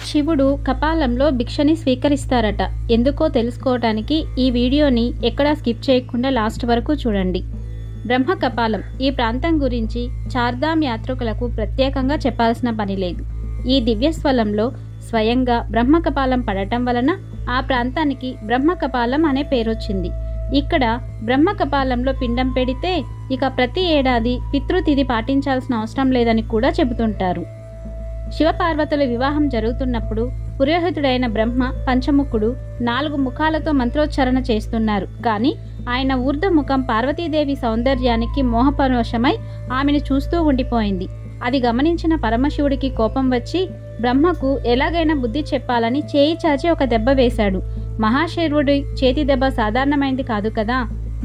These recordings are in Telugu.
శివుడు కపాలంలో భిక్షని స్వీకరిస్తారట. ఎందుకో తెలుసుకోవటానికి ఈ వీడియోని ఎక్కడా స్కిప్ చేయకుండా లాస్ట్ వరకు చూడండి. బ్రహ్మ కపాలం ఈ ప్రాంతం గురించి చార్ధామ్ యాత్రికులకు ప్రత్యేకంగా చెప్పాల్సిన పని లేదు. ఈ దివ్యస్థలంలో స్వయంగా బ్రహ్మ కపాలం పడటం వలన ఆ ప్రాంతానికి బ్రహ్మ కపాలం అనే పేరొచ్చింది. ఇక్కడ బ్రహ్మ కపాలంలో పిండం పెడితే ఇక ప్రతి ఏడాది పితృతిథి పాటించాల్సిన అవసరం లేదని కూడా చెబుతుంటారు. శివపార్వతుల వివాహం జరుగుతున్నప్పుడు పురోహితుడైన బ్రహ్మ పంచముఖుడు 4 ముఖాలతో మంత్రోచ్చారణ చేస్తున్నారు. కానీ ఆయన ఊర్ధ్వముఖం పార్వతీదేవి సౌందర్యానికి మోహపరవశమై ఆమెను చూస్తూ ఉండిపోయింది. అది గమనించిన పరమశివుడికి కోపం వచ్చి బ్రహ్మకు ఎలాగైనా బుద్ధి చెప్పాలని చేయి చాచి ఒక దెబ్బ వేశాడు. మహాశైవుడి చేతి దెబ్బ సాధారణమైంది కాదు కదా.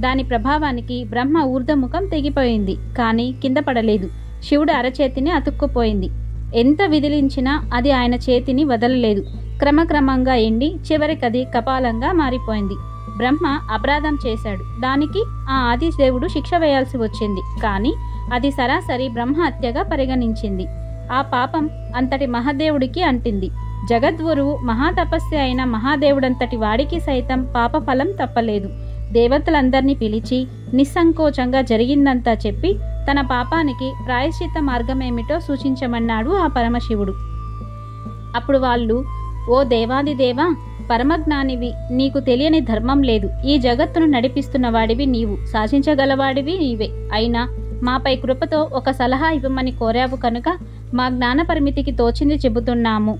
దాని ప్రభావానికి బ్రహ్మ ఊర్ధ్వముఖం తెగిపోయింది. కానీ కింద పడలేదు. శివుడు అరచేతిని అతుక్కుపోయింది. ఎంత విదిలించినా అది ఆయన చేతిని వదలలేదు. క్రమక్రమంగా ఎండి చివరికది కపాలంగా మారిపోయింది. బ్రహ్మ అపరాధం చేశాడు. దానికి ఆ ఆదిదేవుడు శిక్ష వేయాల్సి వచ్చింది. కానీ అది సరాసరి బ్రహ్మ హత్యగా పరిగణించింది. ఆ పాపం అంతటి మహాదేవుడికి అంటింది. జగద్గురువు మహాతపస్య అయిన మహాదేవుడంతటి వాడికి సైతం పాపఫలం తప్పలేదు. దేవతలందర్నీ పిలిచి నిస్సంకోచంగా జరిగిందంతా చెప్పి తన పాపానికి ప్రాయశ్చిత్త మార్గమేమిటో సూచించమన్నాడు ఆ పరమశివుడు. అప్పుడు వాళ్ళు, ఓ దేవాదిదేవా, పరమజ్ఞానివి, నీకు తెలియని ధర్మం లేదు. ఈ జగత్తును నడిపిస్తున్న వాడివి నీవు, శాసించగలవాడివి నీవే. అయినా మాపై కృపతో ఒక సలహా ఇవ్వమని కోరావు కనుక మా జ్ఞాన పరిమితికి తోచింది చెబుతున్నాము.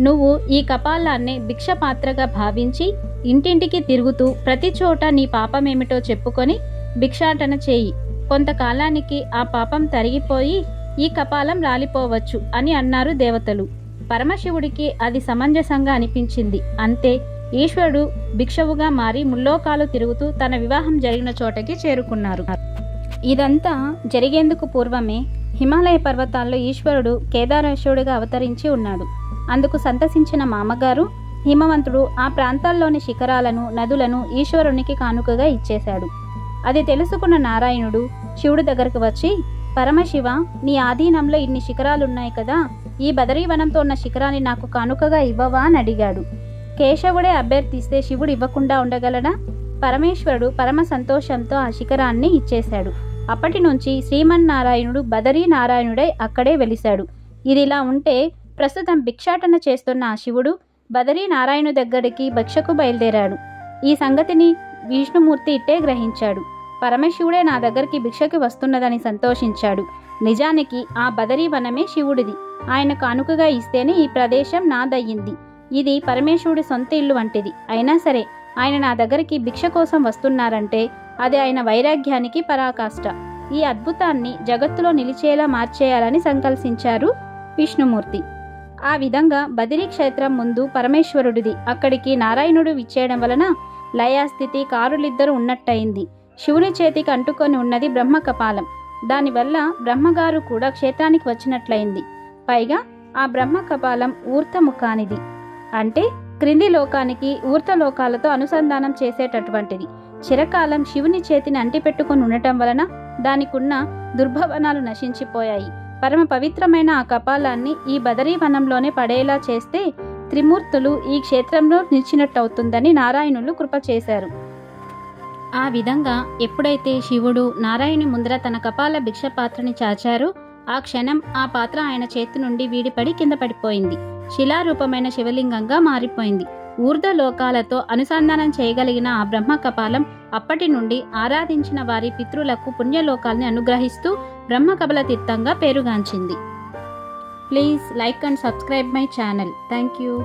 నువ్వు ఈ కపాలాన్ని భిక్ష పాత్రగా భావించి ఇంటింటికి తిరుగుతూ ప్రతి చోట నీ పాపమేమిటో చెప్పుకొని భిక్షాటన చేయి. కొంతకాలానికి ఆ పాపం తరిగిపోయి ఈ కపాలం రాలిపోవచ్చు అని అన్నారు దేవతలు. పరమశివుడికి అది సమంజసంగా అనిపించింది. అంతే, ఈశ్వరుడు భిక్షవుగా మారి ముల్లోకాలు తిరుగుతూ తన వివాహం జరిగిన చోటకి చేరుకున్నారు. ఇదంతా జరిగేందుకు పూర్వమే హిమాలయ పర్వతాల్లో ఈశ్వరుడు కేదారేశ్వరుడిగా అవతరించి ఉన్నాడు. అందుకు సంతసించిన మామగారు హిమవంతుడు ఆ ప్రాంతాల్లోని శిఖరాలను నదులను ఈశ్వరునికి కానుకగా ఇచ్చేశాడు. అది తెలుసుకున్న నారాయణుడు శివుడి దగ్గరకు వచ్చి, పరమశివ, నీ ఆధీనంలో ఇన్ని శిఖరాలున్నాయి కదా, ఈ బదరీవనంతో ఉన్న శిఖరాన్ని నాకు కానుకగా ఇవ్వవా అని అడిగాడు. కేశవుడే అభ్యర్థిస్తే శివుడు ఇవ్వకుండా ఉండగలడా? పరమేశ్వరుడు పరమ సంతోషంతో ఆ శిఖరాన్ని ఇచ్చేశాడు. అప్పటి నుంచి శ్రీమన్నారాయణుడు బదరీ నారాయణుడై అక్కడే వెలిశాడు. ఇదిలా ఉంటే ప్రస్తుతం భిక్షాటన చేస్తున్న ఆ శివుడు బదరీ నారాయణు దగ్గరికి భిక్షకు బయలుదేరాడు. ఈ సంగతిని విష్ణుమూర్తి ఇట్టే గ్రహించాడు. పరమశివుడే నా దగ్గరికి భిక్షకి వస్తున్నదని సంతోషించాడు. నిజానికి ఆ బదరీ వనమే శివుడిది. ఆయన కానుకగా ఇస్తేనే ఈ ప్రదేశం నాదయ్యింది. ఇది పరమేశ్వరుడి సొంత ఇల్లు వంటిది. అయినా సరే ఆయన నా దగ్గరికి భిక్ష కోసం వస్తున్నారంటే అది ఆయన వైరాగ్యానికి పరాకాష్ట. ఈ అద్భుతాన్ని జగత్తులో నిలిచేలా మార్చేయాలని సంకల్పించారు విష్ణుమూర్తి. ఆ విధంగా బదిరీ క్షేత్రం ముందు పరమేశ్వరుడిది. అక్కడికి నారాయణుడు విచ్చేయడం వలన లయాస్థితి కారులిద్దరూ ఉన్నట్టయింది. శివుని చేతికి అంటుకొని ఉన్నది బ్రహ్మ కపాలం. దానివల్ల బ్రహ్మగారు కూడా క్షేత్రానికి వచ్చినట్లయింది. పైగా ఆ బ్రహ్మ కపాలం ఊర్ధముఖానిది. అంటే క్రింది లోకానికి ఊర్ధలోకాలతో అనుసంధానం చేసేటటువంటిది. చిరకాలం శివుని చేతిని అంటిపెట్టుకుని ఉండటం వలన దానికున్న దుర్భవనాలు నశించిపోయాయి. పరమ పవిత్రమైన ఆ కపాలాన్ని ఈ బదరీ వనంలోనే పడేలా చేస్తే త్రిమూర్తులు ఈ క్షేత్రంలో నిలిచినట్టవుతుందని నారాయణులు కృప చేశారు. ఆ విధంగా ఎప్పుడైతే శివుడు నారాయణి ముందర తన కపాల భిక్ష పాత్రని చాచారో ఆ క్షణం ఆ పాత్ర ఆయన చేతి నుండి వీడిపడి కింద పడిపోయింది. శిలారూపమైన శివలింగంగా మారిపోయింది. ఊర్ధ్వలోకాలతో అనుసంధానం చేయగలిగిన ఆ బ్రహ్మ కపాలం అప్పటి నుండి ఆరాధించిన వారి పితృలకు పుణ్యలోకాల్ని అనుగ్రహిస్తూ బ్రహ్మకపాల తీర్థంగా పేరుగాంచింది. Please like and subscribe my channel. Thank you.